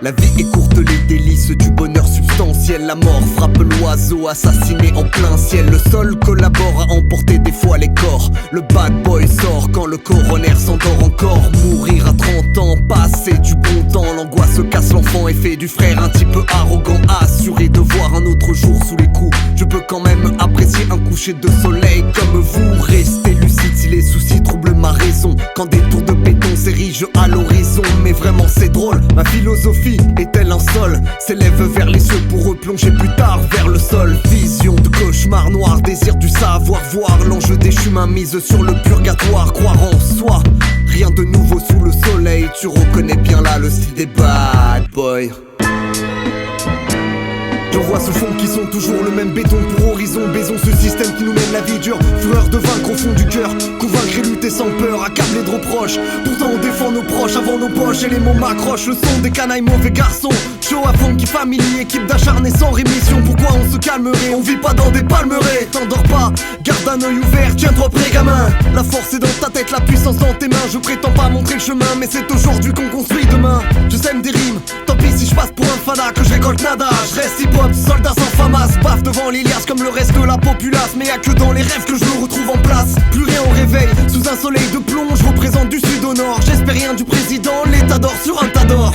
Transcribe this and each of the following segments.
La vie est courte, les délices du bonheur substantiel. La mort frappe l'oiseau assassiné en plein ciel. Le sol collabore à emporter des fois les corps. Le bad boy sort quand le coroner s'endort encore. Mourir à 30 ans, passer du bon temps. L'angoisse casse l'enfant et fait du frère un petit peu arrogant. Assuré de voir un autre jour sous les coups. Je peux quand même apprécier un coucher de soleil comme vous. Restez lucide si les soucis troublent ma raison. Quand des tours de béton s'érigent à l'horizon. Mais vraiment c'est drôle, ma philosophie est-elle un sol? S'élève vers les cieux pour replonger plus tard vers le sol. Vision de cauchemar noir, désir du savoir. Voir l'enjeu des chemins mise sur le purgatoire. Croire en soi, rien de nouveau sous le soleil. Tu reconnais bien là le style des bad boys. J'en vois ce fond qui sont toujours le même béton pour horizon. Baisons ce système qui nous mène la vie dure. Fureur de vaincre au fond du cœur. Convaincre et lutter sans peur, accablé de reproches. Pourtant on défend nos proches avant nos poches. Et les mots m'accrochent, le son des canailles mauvais garçons. Show à fond qui family, équipe d'acharnés sans rémission. Pourquoi on se calmerait, on vit pas dans des palmeraies. T'endors pas, garde un œil ouvert, tiens-toi prêt gamin. La force est dans ta tête, la puissance dans tes mains. Je prétends pas montrer le chemin, mais c'est aujourd'hui qu'on construit demain. Je sème des rimes, tant pis si je passe pour un fada. Que je récolte nada, je reste hip-hop, soldat sans famas. Baf devant l'Ilias comme le reste de la populace. Mais y'a que dans les rêves que je me retrouve en place. Plus rien au réveil, sous un soleil de plomb. Je représente du sud au nord, j'espère rien du président. L'état d'or sur un tas d'or.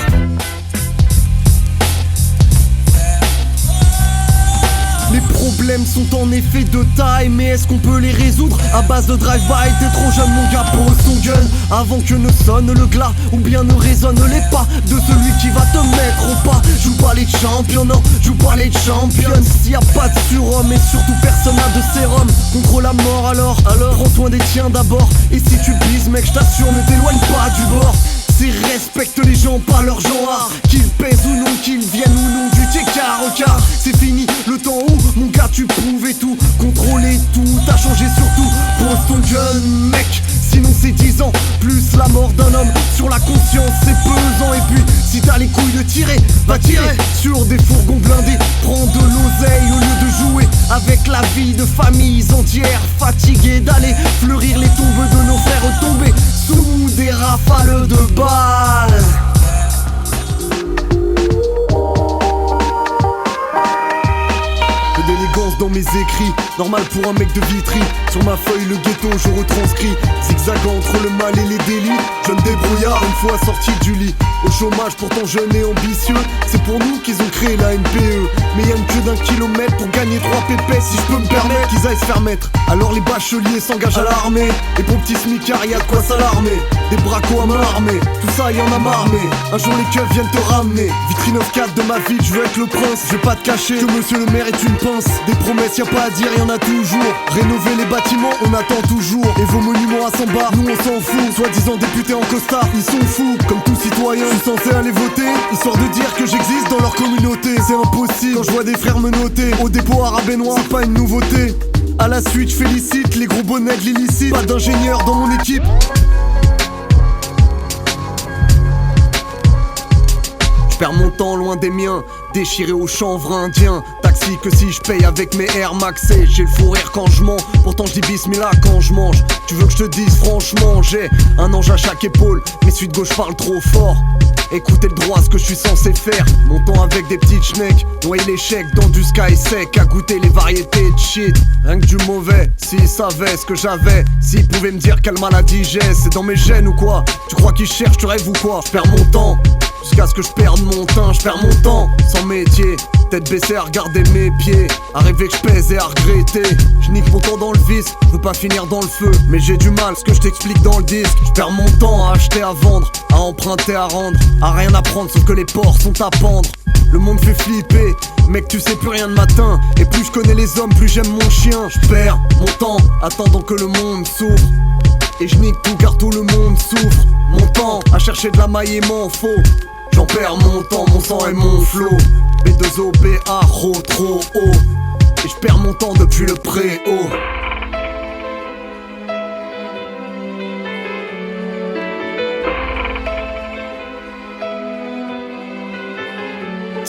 Les problèmes sont en effet de taille, mais est-ce qu'on peut les résoudre à base de drive-by? T'es trop jeune mon gars, pose ton gun avant que ne sonne le glas ou bien ne résonne les pas de celui qui va te mettre au pas. Joue pas les champions, non, joue pas les champions. S'il y a pas de surhomme et surtout personne n'a de sérum contre la mort, alors prends soin des tiens d'abord. Et si tu bises mec, je t'assure, ne t'éloigne pas du bord. C'est respecte les gens, pas leur genre. Qu'ils pèsent ou non, qu'ils viennent ou non du tiers au quart. C'est fini le temps où, mon gars, tu pouvais tout contrôler tout. T'as changé surtout, pose ton gun, mec. Sinon c'est 10 ans, plus la mort d'un homme. Sur la conscience, c'est pesant. Et puis, si t'as les couilles de tirer, va tirer sur des fourgons blindés. Prends de l'oseille au lieu de jouer avec la vie de familles entières. Fatiguées d'aller fleurir les tombes de nos frères tombés sous des rafales de balles. D'élégance dans mes écrits, normal pour un mec de Vitry. Sur ma feuille le ghetto je retranscris, zigzagant entre le mal et les délits. Jeune débrouillard une fois sorti du lit. Au chômage pourtant jeune et ambitieux. C'est pour nous qu'ils ont créé la NPE. Mais y'a une queue d'un kilomètre pour gagner 3 pépés. Si je peux me permettre qu'ils aillent se faire mettre. Alors les bacheliers s'engagent à l'armée. Et pour petit smicard y'a de quoi s'alarmer. Des bracos à main armée, tout ça y'en a marre. Mais un jour les keufs viennent te ramener. Vitry 9-4 de ma ville, je veux être le prince. Je vais pas te cacher que monsieur le maire est une pince. Des promesses y'a pas à dire, y'en a toujours. Rénover les bâtiments, on attend toujours. Et vos monuments à 100 bars, nous on s'en fout. Soi-disant députés en costard, ils sont fous. Comme tout citoyen, je suis censé aller voter, histoire de dire que j'existe dans leur communauté. C'est impossible quand je vois des frères me noter. Au dépôt arabénois, c'est pas une nouveauté. À la suite, je félicite les gros bonnets de l'illicite. Pas d'ingénieur dans mon équipe. Je perds mon temps loin des miens, déchiré au chanvre indien. Taxi que si je paye avec mes Air Maxés. J'ai le fou rire quand je mens, pourtant je dis bismillah quand je mange. Tu veux que je te dise franchement, j'ai un ange à chaque épaule. Mes suites gauche parlent trop fort. Écoutez le droit, ce que je suis censé faire. Montant avec des petites schnecks, noyer l'échec dans du sky sec. À goûter les variétés de shit, rien que du mauvais. S'ils savaient ce que j'avais, s'ils pouvaient me dire quelle maladie j'ai. C'est dans mes gènes ou quoi? Tu crois qu'ils cherchent, tu rêves ou quoi? Je perds mon temps jusqu'à ce que je perde mon teint, je perds mon temps sans métier. Tête baissée à regarder mes pieds, à rêver que je pèse et à regretter. Je nique mon temps dans le vice, je veux pas finir dans le feu. Mais j'ai du mal, ce que je t'explique dans le disque. Je perds mon temps à acheter, à vendre, à emprunter, à rendre. À rien apprendre sauf que les ports sont à pendre. Le monde fait flipper, mec tu sais plus rien de matin. Et plus je connais les hommes, plus j'aime mon chien. Je perds mon temps, attendant que le monde s'ouvre. Et je nique tout car tout le monde souffre. Mon temps à chercher de la maille et m'en faux. J'en perds mon temps, mon sang et mon flow. B2OBA, trop haut. Et je perds mon temps depuis le préau.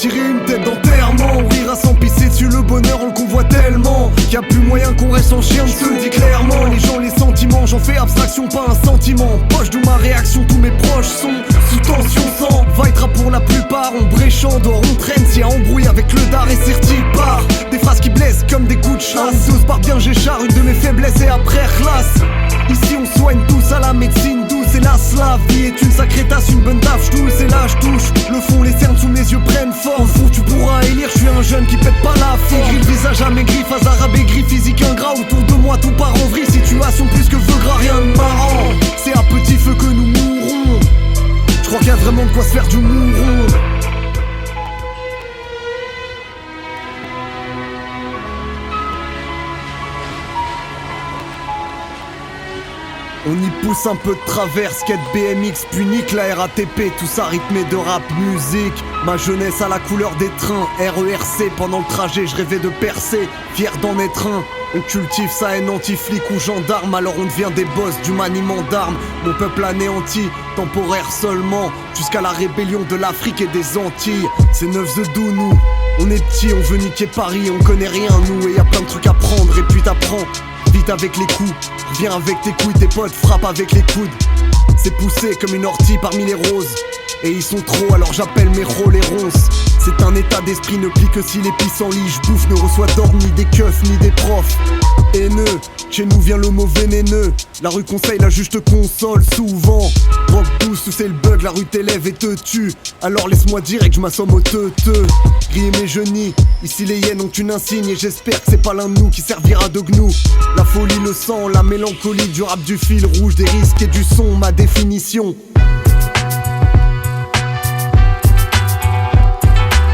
tirer une tête d'enterrement. On rira sans pisser dessus, le bonheur on le convoite tellement qu'il y a plus moyen qu'on reste en chien, je te le dis clairement. Les gens, les sentiments, j'en fais abstraction, pas un sentiment. Poche d'où ma réaction, tous mes proches sont sous tension sans vaitra pour la plupart. On bréchant, dehors on traîne, s'il y a embrouille avec le dard et serti part. Des phrases qui blessent comme des coups de chasse. Dose par bien j'écharre une de mes faiblesses et après classe. Ici on soigne tous à la médecine douce, hélas la vie est une sacrée tasse, une bonne taf, j'tousse et là j'touche. Le fond, les cernes sous mes yeux prennent forme. Au fond tu pourras élire, je suis un jeune qui pète pas la forme. Gris, le visage amaigri, phase arabe aigri, physique ingrat. Autour de moi tout part en vrille, situation plus que feu gras, rien de marrant. C'est à petit feu que nous mourrons. Je crois qu'il y a vraiment de quoi se faire du mouron. On y pousse un peu de travers, skate BMX, puis nique la RATP, tout ça rythmé de rap musique. Ma jeunesse à la couleur des trains, RERC, pendant le trajet je rêvais de percer, fier d'en être un. On cultive sa haine anti-flic ou gendarme, alors on devient des boss du maniement d'armes. Mon peuple anéanti, temporaire seulement, jusqu'à la rébellion de l'Afrique et des Antilles. C'est 9 de doux nous, on est petits, on veut niquer Paris, on connaît rien nous, et y a plein de trucs à prendre, et puis t'apprends. Vite avec les coups, reviens avec tes couilles, tes potes frappent avec les coudes. C'est poussé comme une ortie parmi les roses. Et ils sont trop, alors j'appelle mes rôles les ronces. C'est un état d'esprit, ne plie que si les pisses en lit. J'bouffe, ne reçoit d'ordre ni des keufs ni des profs. Haineux, chez nous vient le mot vénéneux. La rue conseille, la juge te console souvent. Rock douce, où c'est le bug, la rue t'élève et te tue. Alors laisse-moi direct, je m'assomme au teuteux. Griller mes genies, ici les hyènes ont une insigne. Et j'espère que c'est pas l'un de nous qui servira de gnou. La folie, le sang, la mélancolie, du rap, du fil rouge, des risques et du son, ma définition.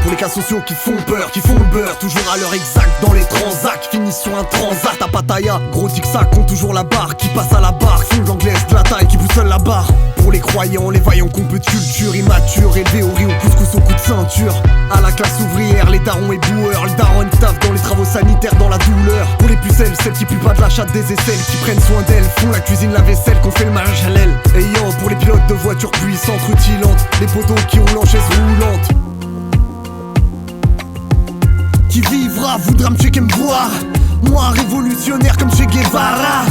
Pour les cas sociaux qui font peur, qui font le beurre, toujours à l'heure exacte dans les transacts, finissent sur un transat à Pattaya. Gros tic-sac compte toujours la barre, qui passe à la barre, fond de l'anglaise, de la taille, qui boussole la barre. Pour les croyants, les vaillants qu'on peut de culture, immature, élevés au riz, au couscous, au coup de ceinture. À la classe ouvrière, les darons et boueurs, les darons taffent dans les travaux sanitaires, dans la douleur. Pour les pucelles, celles qui puent pas de la chatte des aisselles, qui prennent soin d'elles, font la cuisine, la vaisselle, qu'on fait le ménage à l'aile. Et yo, pour les pilotes de voitures puissantes, rutilantes, les poteaux qui roulent en chaise roulante. Qui vivra voudra me checker me voir. Moi révolutionnaire comme Che Guevara.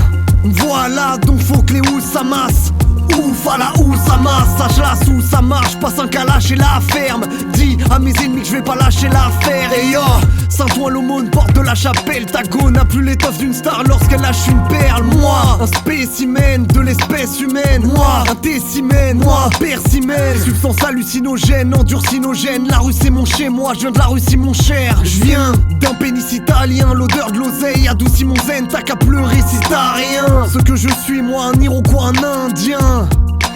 Voilà donc faut que les housses s'amassent. Ouf à la housse ça masse, ça glace ou ça marche. Passe un calache et la ferme. Dis à mes ennemis que je vais pas lâcher l'affaire. Et yo, Saint-Ouen l'aumône porte de la chapelle. Ta go n'a plus l'étoffe d'une star lorsqu'elle lâche une perle. Moi, un spécimen de l'espèce humaine. Moi, un técimène, moi, persimène. Substance hallucinogène, endurcinogène. La rue c'est mon chez moi, je viens de la Russie mon cher. Je viens d'un pénis italien, l'odeur de l'oseille adoucit mon zen. T'as qu'à pleurer si t'as rien. Ce que je suis, moi, un Iroquois, un Indien.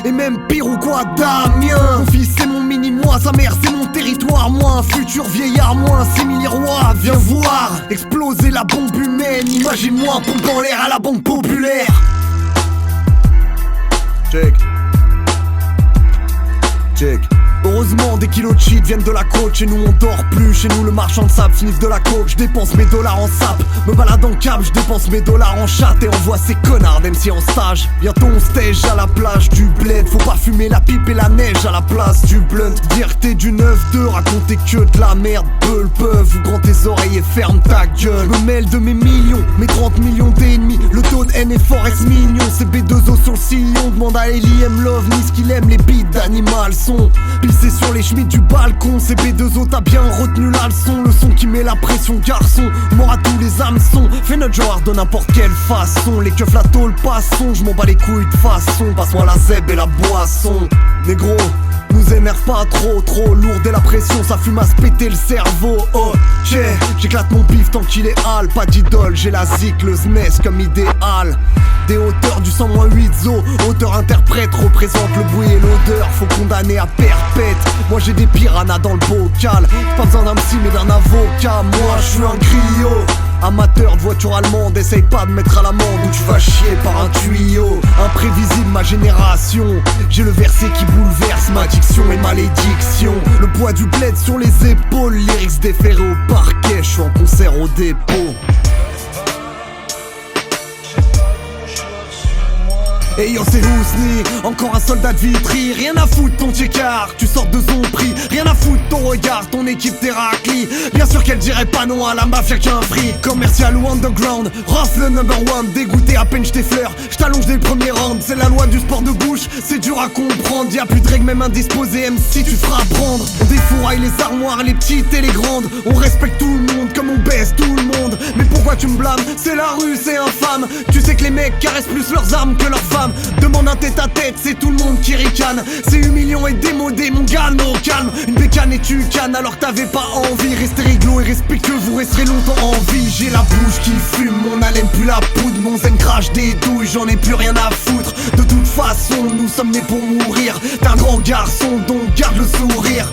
Et même pire ou quoi, Damien. Mon fils c'est mon mini-moi, sa mère c'est mon territoire. Moi un futur vieillard, moi un simili-roi. Viens voir, exploser la bombe humaine. Imagine-moi pompe en l'air à la banque populaire. Check. Check. Heureusement des kilos de shit viennent de la côte. Chez nous on dort plus, chez nous le marchand de sable finisse de la coke. Je dépense mes dollars en sap, me balade en cab, je dépense mes dollars en chatte. Et envoie ces connards d'MC en stage. Bientôt on stage à la plage du bled. Faut pas fumer la pipe et la neige à la place du blunt. Dire que t'es du 9-2, raconter que de la merde. Peu le peuvent, ouvre grand tes oreilles et ferme ta gueule. Je me mêle de mes millions, mes 30 millions d'ennemis. Le taux de haine est fort, est mignon. C'est B2O sur le sillon. Demande à Ellie M Love, ni ce qu'il aime, les beats d'animal sont pissés sur les chemises du balcon. C'est B2O, t'as bien retenu la leçon. Le son qui met la pression, garçon. Mort à tous les hameçons. Fais notre genre de n'importe quelle façon. Les keufs, la tôle, passons. Je m'en bats les couilles de façon. Passe-moi la zeb et la boisson. Négro, nous énerve pas trop lourd et la pression, ça fume à se péter le cerveau. Ok, j'éclate mon bif tant qu'il est hal. Pas d'idole, j'ai la zik, le smes comme idéal. Des hauteurs du 100-8 zo, auteur-interprète représente le bruit et l'odeur. Faut condamner à perpète. Moi j'ai des piranhas dans le bocal. Pas besoin d'un psy mais d'un avocat. Moi je suis un griot. Amateur de voiture allemande, essaye pas de mettre à l'amende ou tu vas chier par un tuyau. Imprévisible ma génération, j'ai le verset qui bouleverse ma diction et malédiction. Le poids du bled sur les épaules, lyrics déférés au parquet, je suis en concert au dépôt. Et yo c'est Housni, encore un soldat de Vitry. Rien à foutre ton check-car, tu sors de son prix. Rien à foutre ton regard, ton équipe t'éraclie. Bien sûr qu'elle dirait pas non à la mafia qui a un prix. Commercial ou underground, Rof le number one. Dégoûté à peine j't'effleure, j't'allonge dès le premier round. C'est la loi du sport de bouche, c'est dur à comprendre. Y'a plus de règles même indisposées, MC tu te feras prendre. On défouraille les armoires, les petites et les grandes. On respecte tout le monde comme on baisse tout le monde. Mais pourquoi tu me blâmes? C'est la rue, c'est infâme. Tu sais que les mecs caressent plus leurs armes que leurs femmes. Demande un tête à tête, c'est tout le monde qui ricane. C'est humiliant et démodé, mon gars, no calme. Une bécane et tu cannes alors que t'avais pas envie. Restez réglo et respectueux, vous resterez longtemps en vie. J'ai la bouche qui fume, mon haleine pue la poudre. Mon zen crache des douilles, j'en ai plus rien à foutre. De toute façon, nous sommes nés pour mourir. T'es un grand garçon, donc garde le sourire.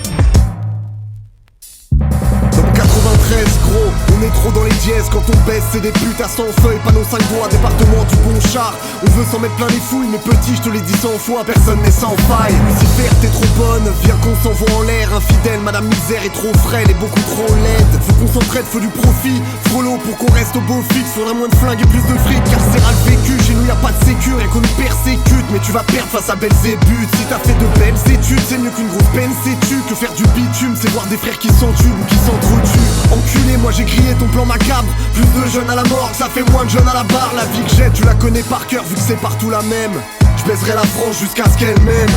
Dans 93 gros, on est trop dans les dièses. Quand on baisse c'est des putes à 100 feuilles. Pas nos 5 doigts, département du bon char. On veut s'en mettre plein les fouilles, mais petit je te l'ai dit 100 fois, personne n'est sans faille. Lucifer t'es trop bonne, viens qu'on s'envoie en l'air. Infidèle, madame misère est trop frêle et beaucoup trop laide. Faut qu'on s'entraide, faut du profit, frollo pour qu'on reste au beau fixe. Faudrait moins de flingues et plus de fric, carcéral vécu. Chez nous y'a pas de sécu, rien qu'on nous persécute. Mais tu vas perdre face à Belzébuth. Si t'as fait de belles études, c'est mieux qu'une grosse peine, sais-tu. Que faire du bitume, c'est voir des frères qui s'entubent ou qui s'entretuent. Enculé, moi j'ai grillé ton plan macabre. Plus de jeunes à la mort, ça fait moins de jeunes à la barre. La vie que j'ai, tu la connais par cœur vu que c'est partout la même. Je baiserai la France jusqu'à ce qu'elle m'aime.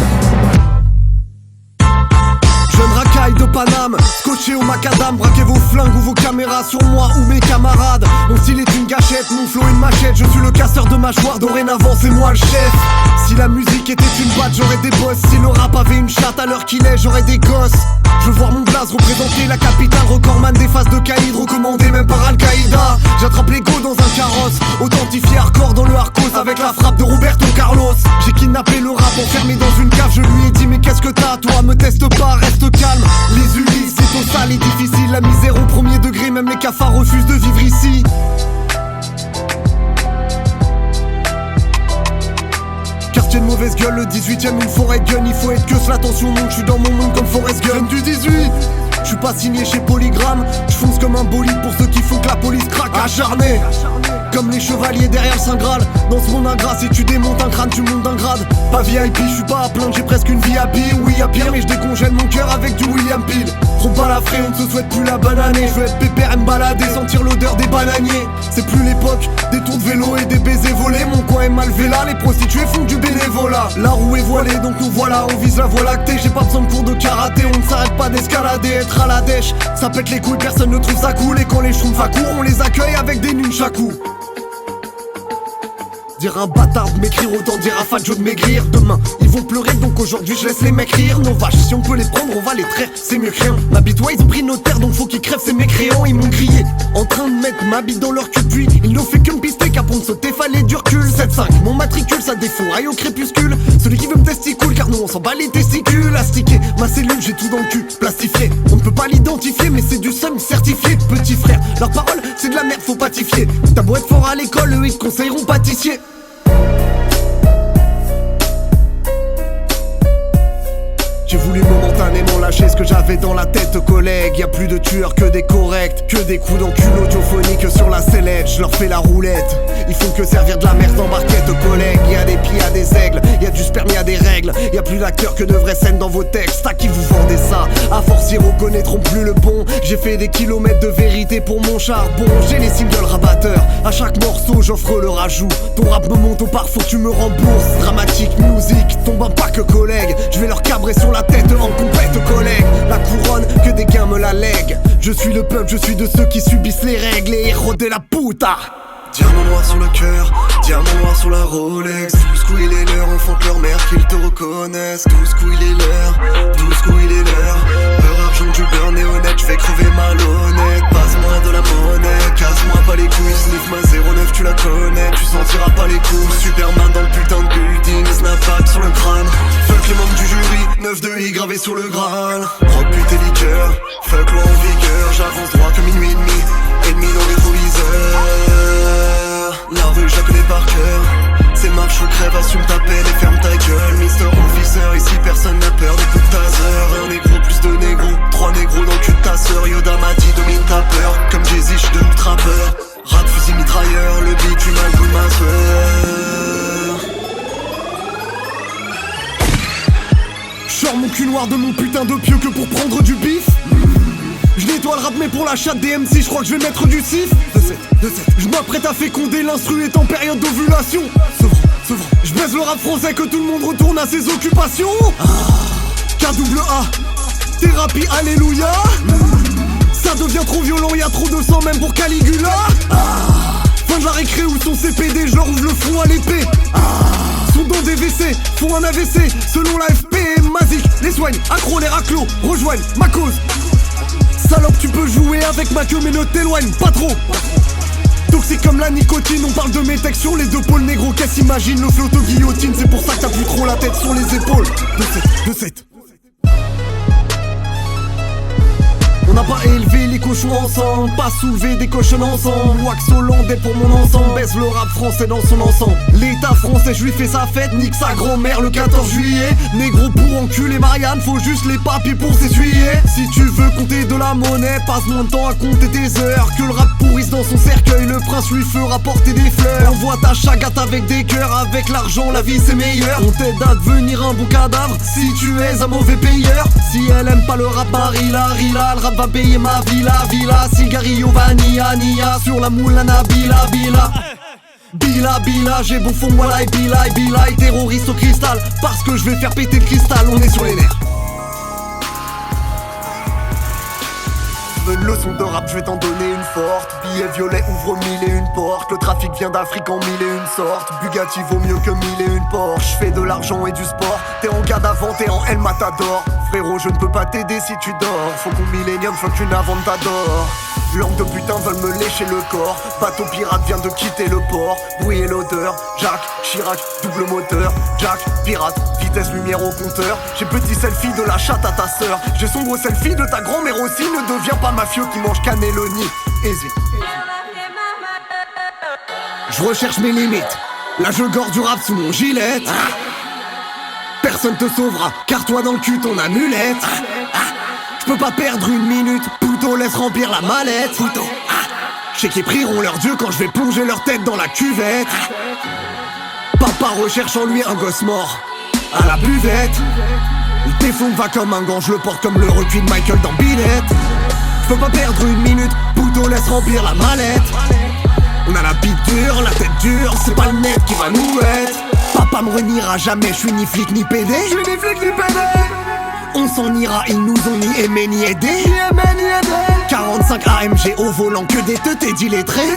Jeune racaille de Paname, scotché au macadam. Braquez vos flingues ou vos caméras sur moi ou mes camarades. Mon style est une gâchette, mon flow une machette. Je suis le casseur de mâchoire, dorénavant c'est moi le chef. Si la musique était une batte, j'aurais des boss. Si le rap avait une chatte, à l'heure qu'il est, j'aurais des gosses. Je veux voir mon blaze représenter la capitale. Recordman des phases de caïd, recommandé même par Al-Qaïda. J'attrape l'ego dans un carrosse, authentifié hardcore dans le Arcos. Avec la frappe de Roberto Carlos. J'ai kidnappé le rap enfermé dans une cave. Je lui ai dit mais qu'est-ce que t'as toi, me teste pas, reste calme. Les Ulysses, c'est au sale et difficile. La misère au premier degré, même les cafards refusent de vivre ici. Quartier de mauvaise gueule, le 18ème, une forêt de gun. Il faut être que l'attention monte, je suis dans mon monde comme Forrest Gump du 18. Je suis pas signé chez Polygram, je fonce comme un bolide pour ceux qui font que la police craque. Acharné, comme les chevaliers derrière le Saint Graal. Dans ce monde ingrat, si tu démontes un crâne, tu montes d'un grade. Pas VIP, je suis pas à plaindre, j'ai presque une vie à pire. Oui y'a pire, mais je décongèle mon cœur avec du William Peel. Trop balafré, on ne se souhaite plus la bonne année. Je veux être pépère et me balader, sentir l'odeur des bananiers. C'est plus l'époque des tours de vélo et des baisers volés. Mon coin est mal là, les prostituées font du bénévolat. La roue est voilée, donc nous voilà, on vise la voie lactée. J'ai pas besoin de cours de karaté, on ne s'arrête pas d'escalader. Être à la dèche, ça pète les couilles, personne ne trouve ça cool. Et quand les schtroumpfs accourent, on les accueille avec des nunchakus. Dire un bâtard de m'écrire, autant dire à Fadjo de maigrir. Demain, ils vont pleurer, donc aujourd'hui je laisse les mecs rire. Nos vaches, si on peut les prendre, on va les traire, c'est mieux que rien. Ma bite, ouais, ils ont pris nos terres, donc faut qu'ils crèvent, ces mécréants. Ils m'ont grillé, en train de mettre ma bite dans leur cul. Puis, ils n'ont fait que me pister, qu'à pont de sauter, fallait du recul. 7-5, mon matricule, ça défouraille au crépuscule. Celui qui veut me testicule, car nous on s'en bat les testicules. Astiqué, ma cellule, j'ai tout dans le cul, plastifié. On ne peut pas l'identifier, mais c'est du seum certifié. Petit frère, leur parole, c'est de la merde, faut patifier. T'as beau être fort à l'école, eux ils te conseilleront pâtissier. J'ai voulu momentanément lâcher ce que j'avais dans la tête, collègue. Y'a plus de tueurs que des corrects, que des coups d'encul audiophoniques sur la sellette. Je leur fais la roulette, ils font que servir de la merde en barquette, collègue. Y'a des pieds, y'a des aigles, y'a du sperme, y'a des règles. Y'a plus d'acteurs que de vraies scènes dans vos textes. À qui vous vendez ça? À force ils reconnaîtront plus le bon. J'ai fait des kilomètres de vérité pour mon charbon. J'ai les singles rabatteurs, à chaque morceau j'offre le rajout. Ton rap me monte au parfum, tu me rembourses. Dramatique musique, tombe un pas que collègue. Je vais leur cabrer sur la tête en compète, collègue. La couronne, que des gains me la lèguent. Je suis le peuple, je suis de ceux qui subissent les règles. Les héros de la puta. Diamant noir sur le cœur, diamant noir sur la Rolex. 12 coups il est l'heure, enfant de leur mère qu'ils te reconnaissent. 12 coups il est l'heure, 12 coups il est l'heure. Beurre, argent, du beurre, néonnette, je vais crever malhonnête. Passe-moi de la monnaie, casse-moi pas les couilles. Sniff ma 09, tu la connais, tu sentiras pas les coups. Superman dans le putain de building, snapback sur le crâne. Fuck les membres du jury, 9-2 gravé sur le Graal. Rock, pute et liqueur, fuck l'eau en vigueur. J'avance droit que minuit et demi, ennemi dans le rétroviseur. La rue je la connais par cœur. C'est marche ou crève, assume ta peine et ferme ta gueule. Mister Officer, ici personne n'a peur des coups de taser. Un négro plus de négros, 3 négros dans le cul de ta sœur. Yoda m'a dit domine ta peur, comme Jay-Z j'suis devenu trappeur. Rap, fusil, mitrailleur, le beat, tu m'as le coup de ma soeur. cul noir de mon putain de pieu que pour prendre du bif. Je nettoie le rap mais pour la chatte des MC je crois que je vais mettre du sif. Je m'apprête à féconder, l'instru est en période d'ovulation. Je baise le rap français que tout le monde retourne à ses occupations. KAA, thérapie alléluia. Ça devient trop violent, y'a trop de sang même pour Caligula. Fin de la récré où son CPD, je leur ouvre le front à l'épée. Sont dans des WC, font un AVC. Selon l'AFP, Mazik les soigne, accro les raclos, rejoignent ma cause. Salope tu peux jouer avec ma queue mais ne t'éloigne pas trop. Toxique comme la nicotine, on parle de mes textes sur les deux pôles négro. Qu'est-ce imagine le flotto guillotine, c'est pour ça que t'as plus trop la tête sur les épaules. De 7. On n'a pas élevé les cochons ensemble, pas soulevé des cochons ensemble. Wax hollandais pour mon ensemble, baisse le rap français dans son ensemble. L'état français, je lui fais sa fête, nique sa grand-mère le 14 juillet. Négro pour enculer Marianne, faut juste les papiers pour s'essuyer. Si tu veux compter de la monnaie, passe moins de temps à compter tes heures. Que le rap pourrisse dans son cercueil, le prince lui fera porter des fleurs. Envoie ta chagate avec des cœurs, avec l'argent la vie c'est meilleur. On t'aide à devenir un bon cadavre, si tu es un mauvais payeur. Si elle aime pas le rap, Marila, le rap va payer ma villa, cigarillo, vanilla, nia, sur la moulana, bila, j'ai bon fond, voilà, bila, terroriste au cristal, parce que je vais faire péter le cristal, on est sur les nerfs. Une leçon de rap, je vais t'en donner une forte. Billet violet ouvre 1001 portes. Le trafic vient d'Afrique en 1001 sortes. Bugatti vaut mieux que 1001 Porsche. Je fais de l'argent et du sport. T'es en garde avant, t'es en El Matador. Frérot, je ne peux pas t'aider si tu dors. Faut qu'on millénium, faut qu'une Aventador. Langue de putain veulent me lécher le corps. Bateau pirate vient de quitter le port. Bruit et l'odeur, Jacques Chirac, double moteur. Jack, pirate, vitesse lumière au compteur. J'ai petit selfie de la chatte à ta sœur. J'ai sombre selfie de ta grand-mère aussi. Ne deviens pas mafieux qui mange cannelloni. Easy. Je recherche mes limites. Là je gorde du rap sous mon gilet. Personne te sauvera, car toi dans le cul ton amulette. Je peux pas perdre une minute, plutôt laisse remplir la mallette. Je sais qu'ils prieront leur dieu quand je vais plonger leur tête dans la cuvette. Papa recherche en lui un gosse mort à la buvette. Le téflon va comme un gant, je le porte comme le recuit de Michael dans Billette. Je peux pas perdre une minute, plutôt laisse remplir la mallette. On a la bite dure, la tête dure, c'est pas le net qui va nous être. Papa me reniera jamais, je suis ni flic ni pédé. On s'en ira, ils nous ont ni aimé ni aidé. 45 AMG au volant, que des teutés d'illettrés.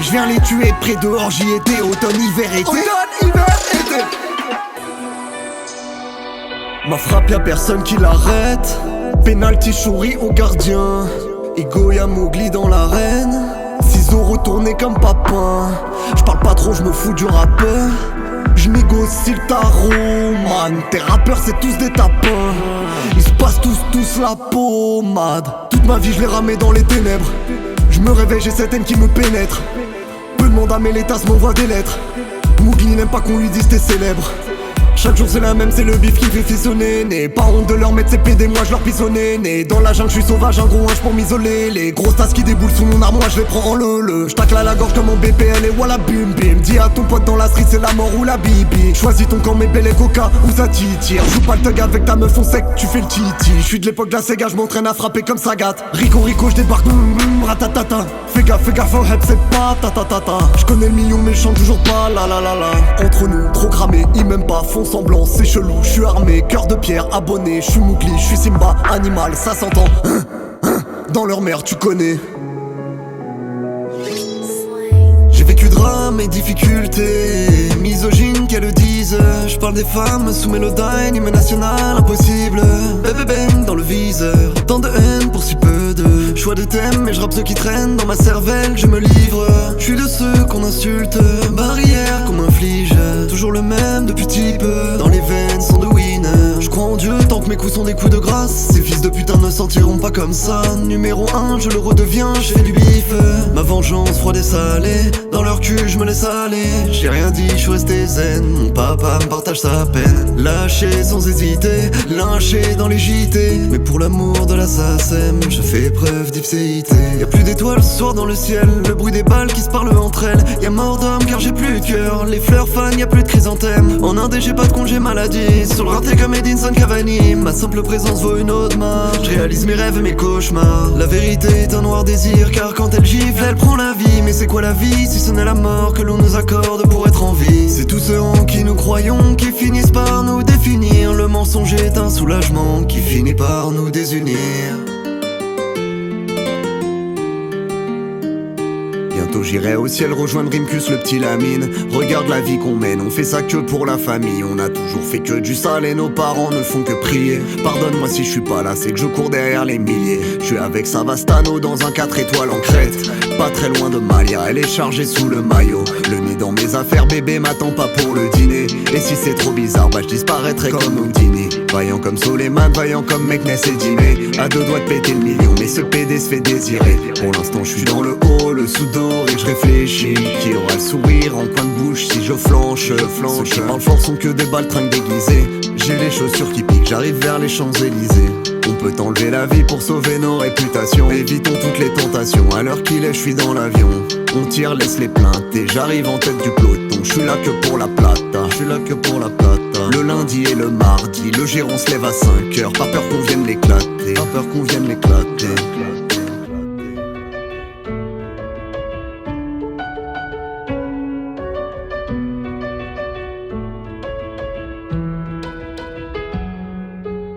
Je viens les tuer près dehors, j'y étais, automne, hiver, été. Ma frappe, y'a personne qui l'arrête. Penalty chouri au gardien. Ego y'a Mowgli dans l'arène. Ciseaux retournés comme papin. J'parle pas trop, j'me fous du rappeur. Je négocie le tarot, man. Tes rappeurs c'est tous des tapins. Ils se passent tous la pommade. Toute ma vie je l'ai ramé dans les ténèbres. Je me réveille, j'ai cette haine qui me pénètre. Peu de monde à mes l'étas m'envoie des lettres. Mowgli n'aime pas qu'on lui dise t'es célèbre. Chaque jour c'est la même, c'est le bif qui fait frissonner. N'aie pas honte de leur mettre ses PD, moi je leur pisonnais. Né dans la jungle, je suis sauvage, un gros hanche pour m'isoler. Les grosses tasses qui déboulent sous mon armoire, je les prends en le. J'tacle à la gorge comme en BPL et voilà bim bim. Dis à ton pote dans la street, c'est la mort ou la bibi. Choisis ton camp, mes belles et coca ou ça tire. Joue pas le thug avec ta meuf, on sait que tu fais le titi. J'suis de l'époque de la Sega, j'm'entraîne à frapper comme Sagat. Rico, j'débarque, ratatata. Fais gaffe, au head, c'est pas ta. J'connais le million mais j'chante toujours pas la. Entre nous, trop cramé, ils m'aiment pas, font semblant, c'est chelou. J'suis armé, cœur de pierre, abonné. J'suis Mowgli, j'suis Simba, animal, ça s'entend. Dans leur mère, tu connais. J'ai vécu drame et difficultés. Misogyne qu'elles le disent. J'parle des femmes sous Mélodyne, hymne national, impossible. Bébé dans le viseur. Tant de haine pour si peu de choix de thème. Mais j'rappe ceux qui traînent dans ma cervelle, je me livre. J'suis de ceux qu'on insulte, barrière qu'on m'inflige. Toujours le même depuis petit peu. Dans les veines sont de winner. J'crois en Dieu tant que mes coups sont des coups de grâce. Ces fils de putain ne sentiront pas comme ça. Numéro 1, je le redeviens, je fais du bif. Ma vengeance froide et salée, dans leur cul je me laisse aller. J'ai rien dit, je suis resté zen, mon papa me partage sa peine. Lâché sans hésiter, lynché dans les JT. Mais pour l'amour de la SACEM, je fais preuve d'ipséité. Y'a plus d'étoiles ce soir dans le ciel, le bruit des balles qui se parlent entre elles. Y'a mort d'homme car j'ai plus de cœur, les fleurs fans, y'a plus de chrysanthème. En Inde j'ai pas de congé maladie, sur le raté comme Edinson Cavani. Ma simple présence vaut une autre marche, je réalise mes rêves et mes cauchemars. La vérité est un noir désir, car quand elle gifle, elle prend la vie. Mais c'est quoi la vie si ce n'est la mort que l'on nous accorde pour être en vie? C'est tous ceux en qui nous croyons qui finissent par nous définir. Le mensonge est un soulagement qui finit par nous désunir. Bientôt j'irai au ciel rejoindre Rimkus, le petit Lamine. Regarde la vie qu'on mène, on fait ça que pour la famille. On a toujours fait que du sale et nos parents ne font que prier. Pardonne-moi si je suis pas là, c'est que je cours derrière les milliers. Je suis avec Savastano dans un 4 étoiles en Crète, pas très loin de Malia, elle est chargée sous le maillot. Le nid dans mes affaires, bébé m'attend pas pour le dîner. Et si c'est trop bizarre, bah je disparaîtrai comme Houdini. Vaillant comme Soleiman, vaillant comme Meknès et Dimé. À deux doigts de péter le million, mais ce PD se fait désirer. Pour l'instant je suis dans le haut, le sous-dos et je réfléchis. Qui aura le sourire en coin de bouche si je flanche? Ceux qui parlent fort sont que des baltringues déguisées. J'ai les chaussures qui piquent, j'arrive vers les Champs-Élysées. On peut enlever la vie pour sauver nos réputations. Évitons toutes les tentations, à l'heure qu'il est je suis dans l'avion. On tire, laisse les plaintes et j'arrive en tête du peloton. Je suis là que pour la plata, je suis là que pour la plata. Le lundi et le mardi, le géron se lève à 5h. Pas peur qu'on vienne l'éclater, pas peur qu'on vienne l'éclater.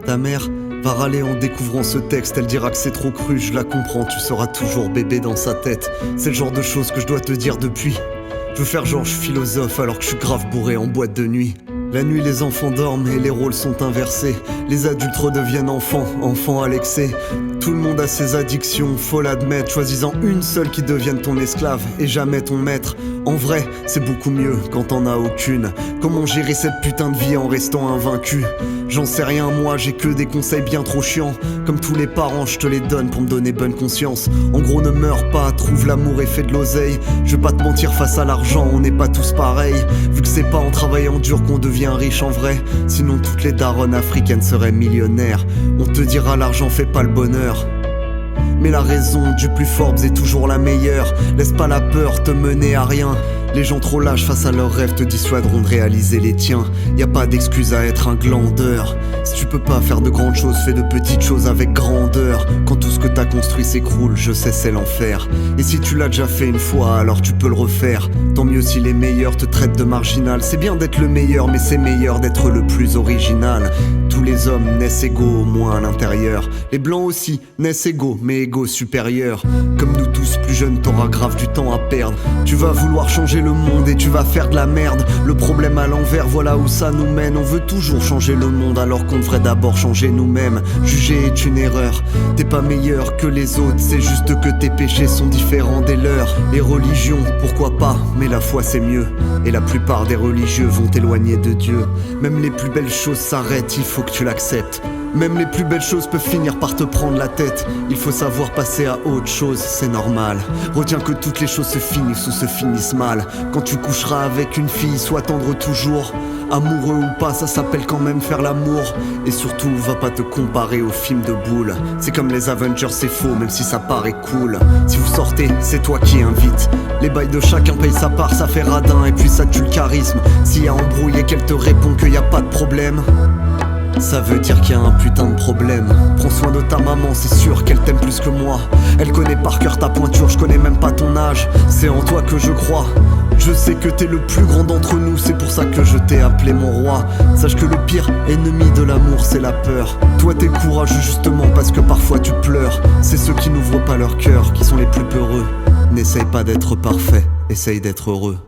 Ta mère va râler en découvrant ce texte. Elle dira que c'est trop cru, je la comprends. Tu seras toujours bébé dans sa tête. C'est le genre de choses que je dois te dire depuis. Je veux faire genre je suis philosophe alors que je suis grave bourré en boîte de nuit. La nuit les enfants dorment et les rôles sont inversés. Les adultes redeviennent enfants, enfants à l'excès. Tout le monde a ses addictions, faut l'admettre. Choisis-en une seule qui devienne ton esclave et jamais ton maître. En vrai, c'est beaucoup mieux quand t'en as aucune. Comment gérer cette putain de vie en restant invaincu? J'en sais rien moi, j'ai que des conseils bien trop chiants. Comme tous les parents, je te les donne pour me donner bonne conscience. En gros, ne meurs pas, trouve l'amour et fais de l'oseille. Je vais pas te mentir, face à l'argent, on n'est pas tous pareils. Vu que c'est pas en travaillant dur qu'on devient riche en vrai. Sinon toutes les daronnes africaines seraient millionnaires. On te dira l'argent fait pas le bonheur, mais la raison du plus fort est toujours la meilleure. Laisse pas la peur te mener à rien. Les gens trop lâches face à leurs rêves te dissuaderont de réaliser les tiens. Y a pas d'excuse à être un glandeur. Si tu peux pas faire de grandes choses, fais de petites choses avec grandeur. Quand tout ce que t'as construit s'écroule, je sais c'est l'enfer. Et si tu l'as déjà fait une fois, alors tu peux le refaire. Tant mieux si les meilleurs te traitent de marginal. C'est bien d'être le meilleur, mais c'est meilleur d'être le plus original. Tous les hommes naissent égaux, au moins à l'intérieur. Les blancs aussi naissent égaux, mais égaux supérieurs. Comme nous tous, plus jeunes, t'auras grave du temps à perdre. Tu vas vouloir changer le monde et tu vas faire de la merde. Le problème à l'envers, voilà où ça nous mène. On veut toujours changer le monde alors qu'on devrait d'abord changer nous-mêmes. Juger est une erreur, t'es pas meilleur que les autres. C'est juste que tes péchés sont différents des leurs. Les religions, pourquoi pas, mais la foi c'est mieux. Et la plupart des religieux vont t'éloigner de Dieu. Même les plus belles choses s'arrêtent, il faut que tu l'acceptes. Même les plus belles choses peuvent finir par te prendre la tête. Il faut savoir passer à autre chose, c'est normal. Retiens que toutes les choses se finissent ou se finissent mal. Quand tu coucheras avec une fille, sois tendre toujours. Amoureux ou pas, ça s'appelle quand même faire l'amour. Et surtout, va pas te comparer aux films de boules. C'est comme les Avengers, c'est faux, même si ça paraît cool. Si vous sortez, c'est toi qui invite. Les bails de chacun paye sa part, ça fait radin. Et puis ça tue le charisme. S'il y a embrouille et qu'elle te répond qu'il y a pas de problème, ça veut dire qu'il y a un putain de problème. Prends soin de ta maman, c'est sûr qu'elle t'aime plus que moi. Elle connaît par cœur ta pointure, je connais même pas ton âge. C'est en toi que je crois. Je sais que t'es le plus grand d'entre nous, c'est pour ça que je t'ai appelé mon roi. Sache que le pire ennemi de l'amour, c'est la peur. Toi t'es courageux justement parce que parfois tu pleures. C'est ceux qui n'ouvrent pas leur cœur qui sont les plus peureux. N'essaye pas d'être parfait, essaye d'être heureux.